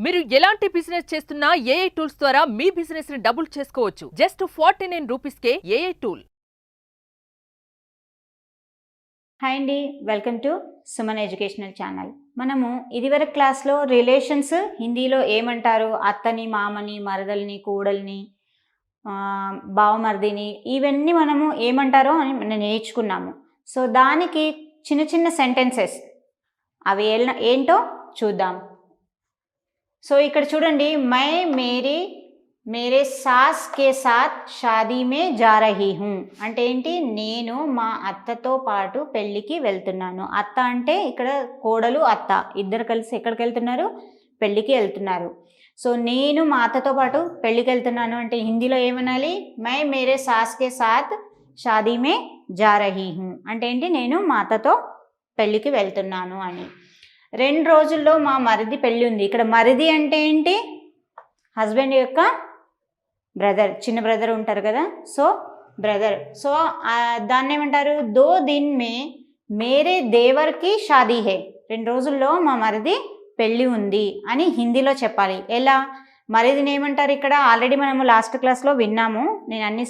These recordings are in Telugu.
మీరు ఎలాంటి బిజినెస్ చేస్తున్నా ఏఐ టూల్స్ ద్వారా మీ బిజినెస్ ని డబుల్ చేసుకోవచ్చు. జస్ట్ 49 రూపీస్కే ఏఐ టూల్. హాయ్ అండి, welcome to Suman educational channel. మనము ఇదివరకు క్లాస్లో రిలేషన్స్ హిందీలో ఏమంటారు, అత్తని, మామని, మరదల్ని, కూడల్ని, బావమర్దిని, ఇవన్నీ మనము ఏమంటారో అని మనం నేర్చుకున్నాము. సో దానికి చిన్న చిన్న సెంటెన్సెస్ అవి ఏంటో చూద్దాం. సో ఇక్కడ చూడండి, మేరే సాస్ కే సాత్ షాదీ మే జా రహీ హూం అంటే ఏంటి, నేను మా అత్తతో పాటు పెళ్ళికి వెళ్తున్నాను. అత్త అంటే ఇక్కడ కోడలు, అత్త ఇద్దరు కలిసి ఎక్కడికి వెళ్తున్నారు, పెళ్ళికి వెళ్తున్నారు. సో నేను మా అత్తతో పాటు పెళ్ళికి వెళ్తున్నాను అంటే హిందీలో ఏమనాలి, మేరే సాస్ కే సాత్ షాదీ మే జా రహీ హూం అంటే ఏంటి, నేను మా అత్తతో పెళ్ళికి వెళ్తున్నాను అని. 2 రోజుల్లో మా మరిది పెళ్ళి ఉంది. ఇక్కడ మరిది అంటే ఏంటి, హస్బెండ్ యొక్క బ్రదర్, చిన్న బ్రదర్ ఉంటారు కదా, సో బ్రదర్. సో దాన్ని ఏమంటారు, 2 दिन में మేరే దేవర్కి షాదీ హే, 2 రోజుల్లో మా మరిది పెళ్ళి ఉంది అని హిందీలో చెప్పాలి. ఎలా, మరిదిని ఏమంటారు, ఇక్కడ ఆల్రెడీ మనము లాస్ట్ క్లాస్లో విన్నాము, నేను అన్ని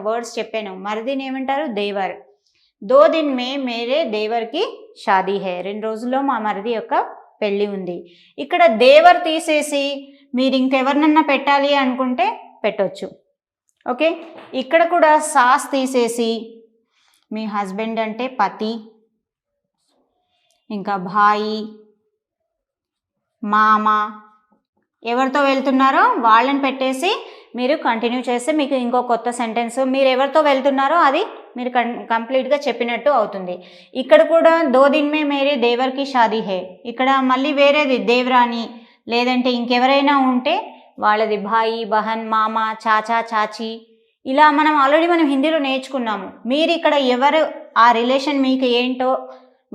వర్డ్స్ చెప్పాను. మరిదిని ఏమంటారు, దేవర్. 2 दिन में మేరే దేవర్కి షాదీ హే, 2 రోజుల్లో మా మరిది యొక్క పెళ్ళి ఉంది. ఇక్కడ దేవర్ తీసేసి మీరు ఇంకెవరినన్నా పెట్టాలి అనుకుంటే పెట్టొచ్చు. ఓకే, ఇక్కడ కూడా సాస్ తీసేసి మీ హస్బెండ్ అంటే పతి, ఇంకా భాయి, మామ, ఎవరితో వెళ్తున్నారో వాళ్ళని పెట్టేసి మీరు కంటిన్యూ చేస్తే మీకు ఇంకో కొత్త సెంటెన్స్, మీరు ఎవరితో వెళ్తున్నారో అది మీరు కంప్లీట్గా చెప్పినట్టు అవుతుంది. ఇక్కడ కూడా 2 दिन में మేరే దేవర్కి షాదీ హే, ఇక్కడ మళ్ళీ వేరేది దేవరాని లేదంటే ఇంకెవరైనా ఉంటే వాళ్ళది భాయి, బహన్, మామ, చాచా, చాచి, ఇలా మనం హిందీలో నేర్చుకున్నాము. మీరు ఇక్కడ ఎవరు ఆ రిలేషన్ మీకు ఏంటో,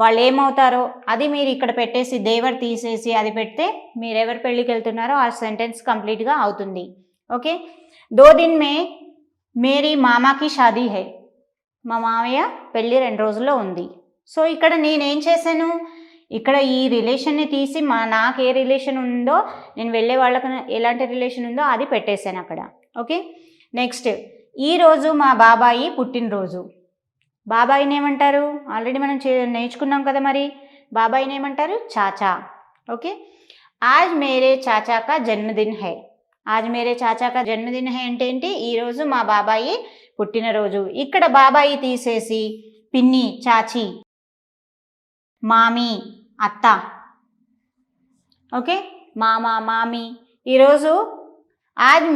వాళ్ళు ఏమవుతారో అది మీరు ఇక్కడ పెట్టేసి దేవర్ తీసేసి అది పెడితే మీరు ఎవరు పెళ్ళికి వెళ్తున్నారో ఆ సెంటెన్స్ కంప్లీట్గా అవుతుంది. ఓకే, 2 दिन में మేరీ మామాకి షాదీ హై, మా మామయ్య పెళ్ళి 2 రోజుల్లో ఉంది. సో ఇక్కడ నేనేం చేశాను, ఇక్కడ ఈ రిలేషన్ని తీసి నాకు ఏ రిలేషన్ ఉందో, నేను వెళ్ళే వాళ్ళకి ఎలాంటి రిలేషన్ ఉందో అది పెట్టేశాను అక్కడ. ఓకే, నెక్స్ట్, ఈరోజు మా బాబాయి పుట్టినరోజు. బాబాయిని ఏమంటారు, ఆల్రెడీ మనం నేర్చుకున్నాం కదా, మరి బాబాయిని ఏమంటారు, చాచా. ఓకే, ఆజ్ మేరే చాచా కా జన్మదిన్ హై, ఆజ్ మేరే చాచా కా జన్మదిన్ హై అంటే ఏంటి, ఈరోజు మా బాబాయి పుట్టినరోజు. ఇక్కడ బాబాయి తీసేసి పిన్ని, చాచి, మామి, అత్త. ఓకే, మామ, మామి. ఈరోజు ఆజ్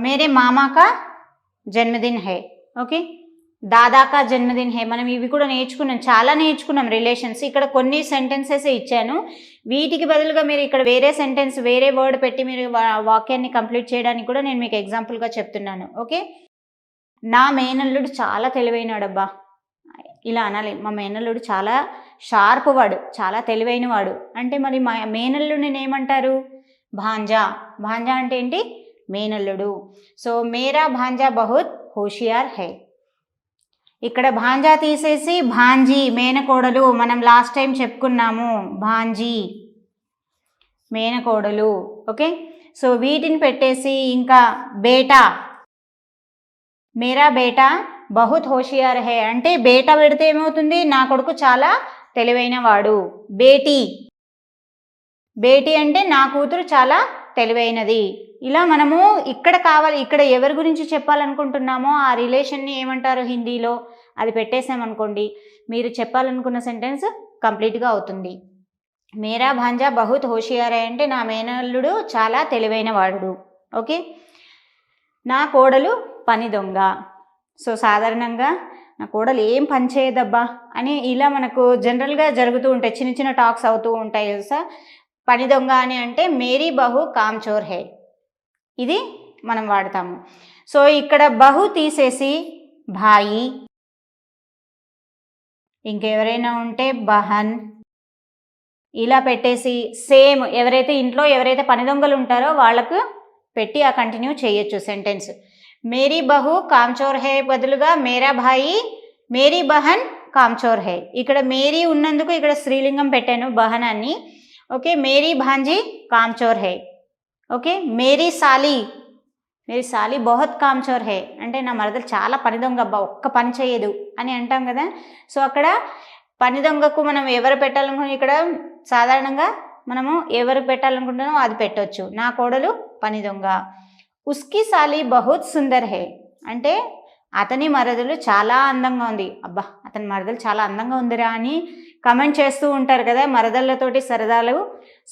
మేరే మామా కా జన్మదిన్ హై. ఓకే, దాదా కా జన్మదిన్ హై. మనం ఇవి కూడా నేర్చుకున్నాం, చాలా నేర్చుకున్నాం రిలేషన్స్. ఇక్కడ కొన్ని సెంటెన్సెస్ ఇచ్చాను, వీటికి బదులుగా మీరు ఇక్కడ వేరే సెంటెన్స్, వేరే వర్డ్ పెట్టి మీరు వాక్యాన్ని కంప్లీట్ చేయడానికి కూడా నేను మీకు ఎగ్జాంపుల్గా చెప్తున్నాను. ఓకే, నా మేనల్లుడు చాలా తెలివైనడబ్బా, ఇలా అనాలి. మా మేనల్లుడు చాలా షార్ప్ వాడు, చాలా తెలివైన వాడు అంటే మరి మా మేనల్లుడిని ఏమంటారు, భాంజా. భాంజా అంటే ఏంటి, మేనల్లుడు. సో మేరా భాంజా బహుత్ హోషియార్ హై. ఇక్కడ భాంజా తీసేసి భాంజీ, మేనకోడలు. మనం లాస్ట్ టైం చెప్పుకున్నాము, భాంజీ మేనకోడలు. ఓకే, సో వీటిని పెట్టేసి ఇంకా బేటా, మేరా బేటా బహుత్ హోషియార్ హై అంటే బేటా పెడితే ఏమవుతుంది, నా కొడుకు చాలా తెలివైన వాడు. బేటీ, బేటీ అంటే నా కూతురు చాలా తెలివైనది. ఇలా మనము ఇక్కడ ఎవరి గురించి చెప్పాలనుకుంటున్నామో ఆ రిలేషన్ని ఏమంటారు హిందీలో, అది పెట్టేసామనుకోండి, మీరు చెప్పాలనుకున్న సెంటెన్స్ కంప్లీట్గా అవుతుంది. మేరా భాంజా బహుత్ హోషియార్ హై అంటే నా మేనల్లుడు చాలా తెలివైన వాడు. ఓకే, నా కోడలు పని దొంగ. సో సాధారణంగా నా కోడలు ఏం పని చేయదబ్బా అని ఇలా మనకు జనరల్గా జరుగుతూ ఉంటాయి, చిన్న చిన్న టాక్స్ అవుతూ ఉంటాయి తెలుసా. పని దొంగ అని అంటే మేరీ బహు కామ్చోర్ హై, ఇది మనం వాడతాము. సో ఇక్కడ బహు తీసేసి భాయి, ఇంకెవరైనా ఉంటే బహన్, ఇలా పెట్టేసి సేమ్ ఎవరైతే ఇంట్లో ఎవరైతే పని దొంగలు ఉంటారో వాళ్ళకు పెట్టి ఆ కంటిన్యూ చేయొచ్చు సెంటెన్స్. మేరీ బహు కామ్చోర్ హై బదులుగా మేరా భాయి మేరీ బహన్ కామ్చోర్ హై. ఇక్కడ మేరీ ఉన్నందుకు ఇక్కడ స్త్రీలింగం పెట్టాను, బహన్ అని. ఓకే, మేరీ భాంజీ కామ్చోర్ హై. ఓకే, మేరీ సాలి బహుత్ కామ్చోర్ హై అంటే నా మరదలు చాలా పని దొంగ అబ్బా, ఒక్క పని చేయదు అని అంటాం కదా. సో అక్కడ పని దొంగకు మనం ఎవరు పెట్టాలనుకున్నాం, ఇక్కడ సాధారణంగా మనము ఎవరు పెట్టాలనుకుంటున్నామో అది పెట్టవచ్చు. నా కోడలు పని దొంగ. ఉస్కి సాలి బహుత్ సుందర్ హై అంటే అతని మరదలు చాలా అందంగా ఉంది. అబ్బా అతని మరదలు చాలా అందంగా ఉందిరా అని కమెంట్ చేస్తూ ఉంటారు కదా మరదళ్ళతోటి సరదాలు.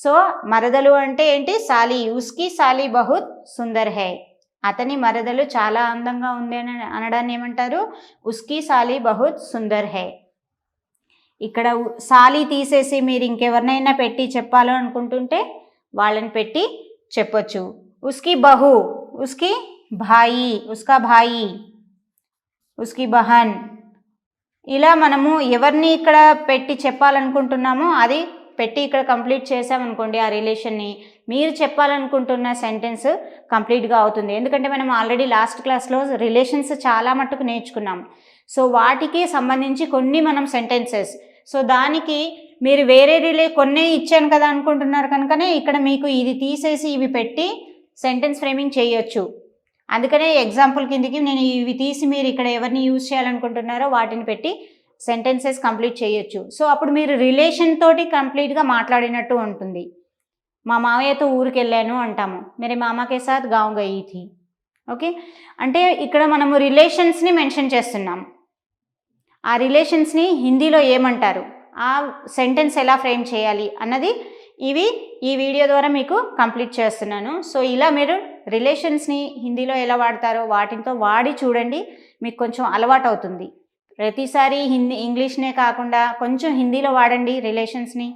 సో మరదలు అంటే ఏంటి, సాలి. ఉస్కి సాలి బహుత్ సుందర్ హై, అతని మరదలు చాలా అందంగా ఉంది అని అనడాన్ని ఏమంటారు, ఉస్కి సాలి బహుత్ సుందర్ హై. ఇక్కడ సాలి తీసేసి మీరు ఇంకెవరినైనా పెట్టి చెప్పాలి అనుకుంటుంటే వాళ్ళని పెట్టి చెప్పొచ్చు. ఉస్కి బహు, ఉస్కి భాయి, ఉస్కా భాయి, ఉస్కి బహన్. ఇలా మనము ఎవరిని ఇక్కడ పెట్టి చెప్పాలనుకుంటున్నామో అది పెట్టి ఇక్కడ కంప్లీట్ చేసామనుకోండి ఆ రిలేషన్ని, మీరు చెప్పాలనుకుంటున్న సెంటెన్స్ కంప్లీట్గా అవుతుంది. ఎందుకంటే మనం ఆల్రెడీ లాస్ట్ క్లాస్లో రిలేషన్స్ చాలా మట్టుకు నేర్చుకున్నాం. సో వాటికి సంబంధించి కొన్ని మనం సెంటెన్సెస్, సో దానికి మీరు వేరే కొన్ని ఇచ్చాను కదా అనుకుంటున్నారు కనుకనే ఇక్కడ మీకు ఇది తీసేసి ఇవి పెట్టి సెంటెన్స్ ఫ్రేమింగ్ చేయొచ్చు. అందుకనే ఎగ్జాంపుల్ కిందకి నేను ఇవి తీసి మీరు ఇక్కడ ఎవరిని యూజ్ చేయాలనుకుంటున్నారో వాటిని పెట్టి సెంటెన్సెస్ కంప్లీట్ చేయొచ్చు. సో అప్పుడు మీరు రిలేషన్ తోటి కంప్లీట్గా మాట్లాడినట్టు ఉంటుంది. మా మావయ్యతో ఊరికి వెళ్ళాను అంటాము, మేరే మామాకే సాత్ గావ్ గయి థీ. ఓకే, అంటే ఇక్కడ మనము రిలేషన్స్ని మెన్షన్ చేస్తున్నాం. ఆ రిలేషన్స్ని హిందీలో ఏమంటారు, ఆ సెంటెన్స్ ఎలా ఫ్రేమ్ చేయాలి అన్నది ఈ వీడియో ద్వారా మీకు కంప్లీట్ చేస్తున్నాను. సో ఇలా మీరు రిలేషన్స్ని హిందీలో ఎలా వాడతారో వాటితో వాడి చూడండి, మీకు కొంచెం అలవాటు అవుతుంది. ప్రతిసారి ఇంగ్లీష్నే కాకుండా కొంచెం హిందీలో వాడండి రిలేషన్స్ని.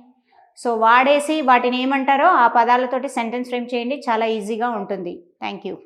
సో వాడేసి వాటిని ఏమంటారో ఆ పదాలతోటి సెంటెన్స్ ఫ్రేమ్ చేయండి, చాలా ఈజీగా ఉంటుంది. Thank you.